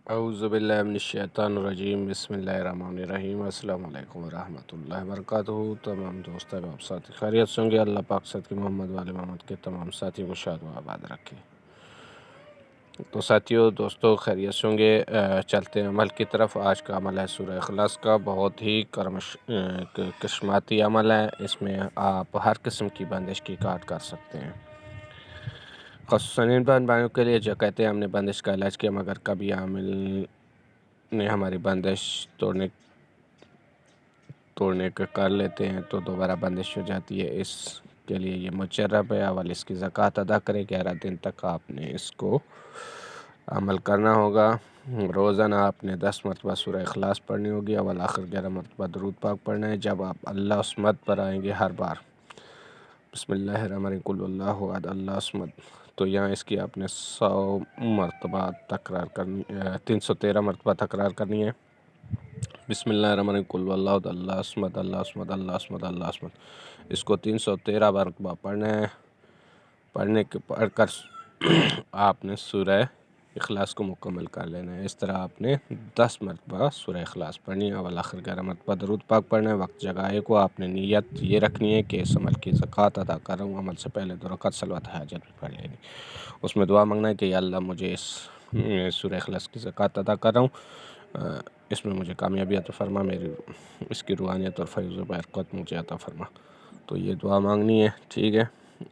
اعوذ باللہ من الشیطان الرجیم، بسم اللہ الرحمن الرحیم۔ السلام علیکم ورحمۃ اللہ وبرکاتہ۔ تمام دوست احباب ساتھی خیریت سے ہوں گے۔ اللہ پاک صدقے محمد والے محمد کے تمام ساتھی کو شاد و آباد رکھے۔ تو ساتھیوں دوستوں خیریت سے ہوں گے۔ چلتے ہیں عمل کی طرف۔ آج کا عمل ہے سورہ اخلاص کا، بہت ہی کشماتی عمل ہے۔ اس میں آپ ہر قسم کی بندش کی کاٹ کر سکتے ہیں، خصوصاً ان بھائیوں کے لیے جو کہتے ہیں ہم نے بندش کا علاج کیا مگر کبھی عامل نے ہماری بندش توڑنے کا کر لیتے ہیں تو دوبارہ بندش ہو جاتی ہے۔ اس کے لیے یہ مجرب ہے۔ اول اس کی زکوٰۃ ادا کریں، 11 دن تک آپ نے اس کو عمل کرنا ہوگا۔ روزانہ آپ نے 10 مرتبہ سورہ اخلاص پڑھنی ہوگی، اول آخر 11 مرتبہ درود پاک پڑھنا ہے۔ جب آپ اللہ الصمد پر آئیں گے ہر بار بسم اللہ الرحمن الرحیم قل اللہ احد اللہ الصمد، تو یہاں اس کی آپ نے 100 مرتبہ تکرار کرنی، 313 مرتبہ تکرار کرنی ہے۔ بسم اللہ الرحمن الرحیم قل اللہ احد اللہ الصمد اللہ الصمد اللہ الصمد اللہ الصمد، اس کو 313 مرتبہ پڑھنا ہے۔ پڑھ کر آپ نے سورہ اخلاص کو مکمل کر لینا ہے۔ اس طرح آپ نے 10 مرتبہ سورہ اخلاص پڑھنی ہے، اول آخر 11 مرتبہ درود پاک پڑھنا ہے۔ وقت جگہ کو آپ نے نیت یہ رکھنی ہے کہ اس عمل کی زکوٰۃ ادا کر رہا ہوں۔ عمل سے پہلے 2 رکعت صلوات حاجت بھی پڑھ لینی، اس میں دعا مانگنا ہے کہ یا اللہ مجھے اس سورہ اخلاص کی زکوٰۃ ادا کر رہا ہوں، اس میں مجھے کامیابی عطا فرما، میری اس کی روحانیت اور فیض و برکت مجھے عطا فرما، تو یہ دعا مانگنی ہے، ٹھیک ہے۔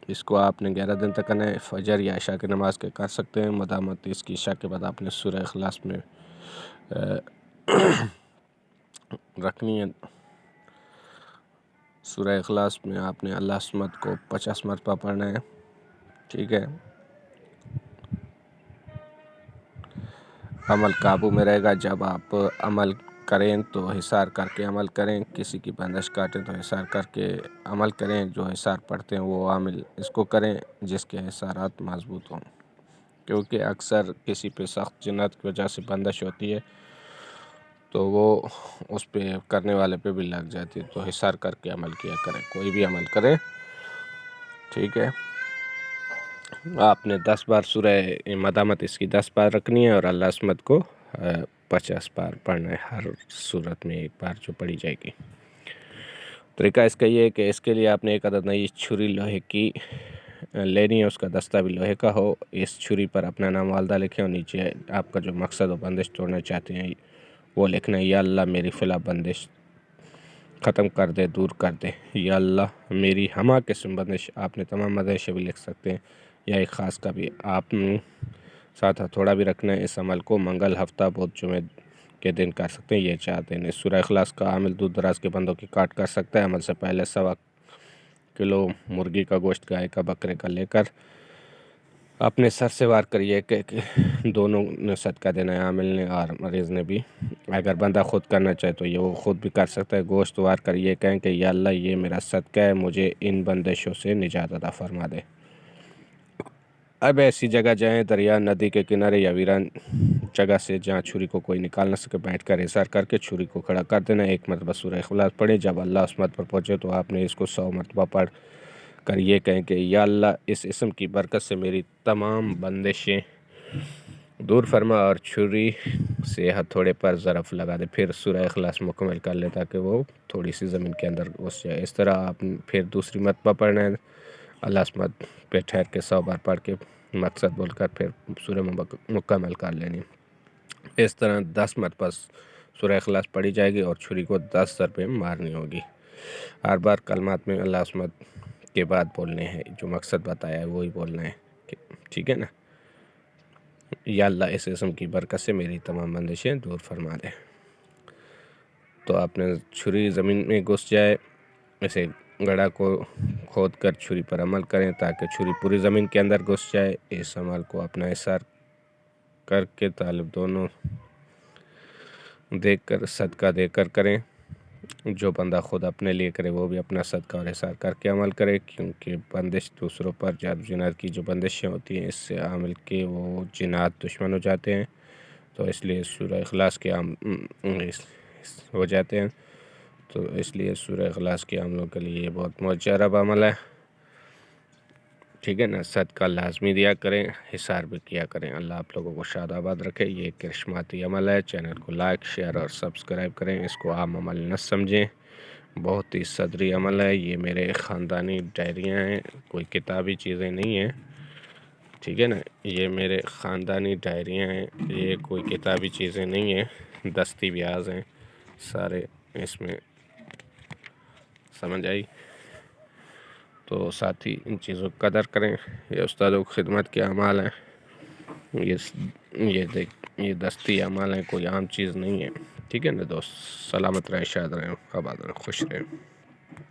اس کو آپ نے 11 دن تک کرنا ہے۔ فجر یا عشاء کی نماز کے کر سکتے ہیں۔ مدامت اس کی عشاء کے بعد آپ نے سورہ اخلاص میں رکھنی ہے۔ سورہ اخلاص میں آپ نے اللہ الصمد کو 50 مرتبہ پڑھنا ہے، ٹھیک ہے۔ عمل قابو میں رہے گا۔ جب آپ عمل کریں تو حصار کر کے عمل کریں، کسی کی بندش کاٹیں تو حصار کر کے عمل کریں۔ جو حصار پڑھتے ہیں وہ عامل اس کو کریں جس کے حصارات مضبوط ہوں، کیونکہ اکثر کسی پہ سخت جنات کی وجہ سے بندش ہوتی ہے تو وہ اس پہ کرنے والے پہ بھی لگ جاتی ہے، تو حصار کر کے عمل کیا کریں، کوئی بھی عمل کریں، ٹھیک ہے۔ آپ نے 10 بار سورہ مدامت اس کی 10 بار رکھنی ہے اور اللہ الصمد کو 50 بار پڑھنا ہے، ہر صورت میں ایک بار جو پڑھی جائے گی۔ طریقہ اس کا یہ ہے کہ اس کے لیے آپ نے ایک عدد نئی چھری لوہے کی لینی ہے، اس کا دستہ بھی لوہے کا ہو۔ اس چھری پر اپنا نام والدہ لکھیں اور نیچے آپ کا جو مقصد و بندش توڑنا چاہتے ہیں وہ لکھنا ہے۔ یا اللہ میری فلاں بندش ختم کر دے، دور کر دے۔ یا اللہ میری ہمہ قسم بندش، آپ نے تمام بندش بھی لکھ سکتے ہیں یا ایک خاص کا بھی آپ نے ساتھ تھوڑا بھی رکھنا ہے۔ اس عمل کو منگل، ہفتہ، بدھ، جمعہ کے دن کر سکتے ہیں، یہ 4 دن۔ اس سورہ اخلاص کا عامل دور دراز کے بندوں کی کاٹ کر سکتا ہے۔ عمل سے پہلے 1.25 کلو مرغی کا گوشت، گائے کا، بکرے کا لے کر اپنے سر سے وار کریے کہ دونوں نے صدقہ دینا ہے، عامل نے اور مریض نے بھی۔ اگر بندہ خود کرنا چاہے تو یہ وہ خود بھی کر سکتا ہے۔ گوشت وار کر یہ کہیں کہ یا اللہ یہ میرا صدقہ ہے، مجھے ان بندشوں سے نجات عطا فرما دے۔ اب ایسی جگہ جائیں، دریا، ندی کے کنارے یا ویران جگہ سے جہاں چھری کو کوئی نکال نہ سکے، بیٹھ کر حصار کر کے چھری کو کھڑا کر دینا۔ 1 مرتبہ سورہ اخلاص پڑھیں۔ جب اللہ الصمد پر پہنچے تو آپ نے اس کو 100 مرتبہ پڑھ کر یہ کہیں کہ یا اللہ اس اسم کی برکت سے میری تمام بندشیں دور فرما اور چھری سے ہتھوڑے پر ظرف لگا دے۔ پھر سورہ اخلاص مکمل کر لے تاکہ وہ تھوڑی سی زمین کے اندر گھس جائے۔ اس طرح آپ پھر دوسری مرتبہ پڑھنا ہے۔ اللہ الصمد پہ ٹھہر کے 100 بار پڑھ کے مقصد بول کر پھر سورہ مکمل کر لینی۔ اس طرح 10 مرتبہ سورہ اخلاص پڑھی جائے گی اور چھری کو 10 ضربیں مارنی ہوگی۔ ہر بار کلمات میں اللہ الصمد کے بعد بولنے ہیں، جو مقصد بتایا ہے وہی بولنا ہے، ٹھیک ہے نا۔ یا اللہ اس اسم کی برکت سے میری تمام بندشیں دور فرما دے۔ تو آپ نے چھری زمین میں گھس جائے، اسے گڑھا کو کھود کر چھری پر عمل کریں تاکہ چھری پوری زمین کے اندر گھس جائے۔ اس عمل کو اپنا حصار کر کے طالب دونوں دیکھ کر صدقہ دے کر کریں۔ جو بندہ خود اپنے لیے کرے وہ بھی اپنا صدقہ اور حصار کر کے عمل کرے، کیونکہ بندش دوسروں پر جادو جنات کی جو بندشیں ہوتی ہیں اس سے عامل کے وہ جنات دشمن ہو جاتے ہیں، تو اس لیے سورہ اخلاص کے ہو جاتے ہیں، تو اس لیے سورہ اخلاص کے عملوں کے لیے یہ بہت مجرب عمل ہے۔ ٹھیک ہے نا، صدقہ لازمی دیا کریں، حصار بھی کیا کریں۔ اللہ آپ لوگوں کو شاد آباد رکھے۔ یہ ایک کرشماتی عمل ہے۔ چینل کو لائک، شیئر اور سبسکرائب کریں۔ اس کو عام عمل نہ سمجھیں، بہت ہی صدری عمل ہے۔ یہ میرے خاندانی ڈائریاں ہیں، کوئی کتابی چیزیں نہیں ہیں، ٹھیک ہے نا۔ یہ میرے خاندانی ڈائریاں ہیں، یہ کوئی کتابی چیزیں نہیں ہیں، دستی بیاز ہیں سارے اس میں، سمجھ آئی؟ تو ساتھی ان چیزوں کی قدر کریں۔ یہ استادوں کی خدمت کے اعمال ہیں، یہ دستی اعمال ہیں، کوئی عام چیز نہیں ہے، ٹھیک ہے نا دوست۔ سلامت رہیں، شاد رہیں، آباد رہیں، خوش رہیں۔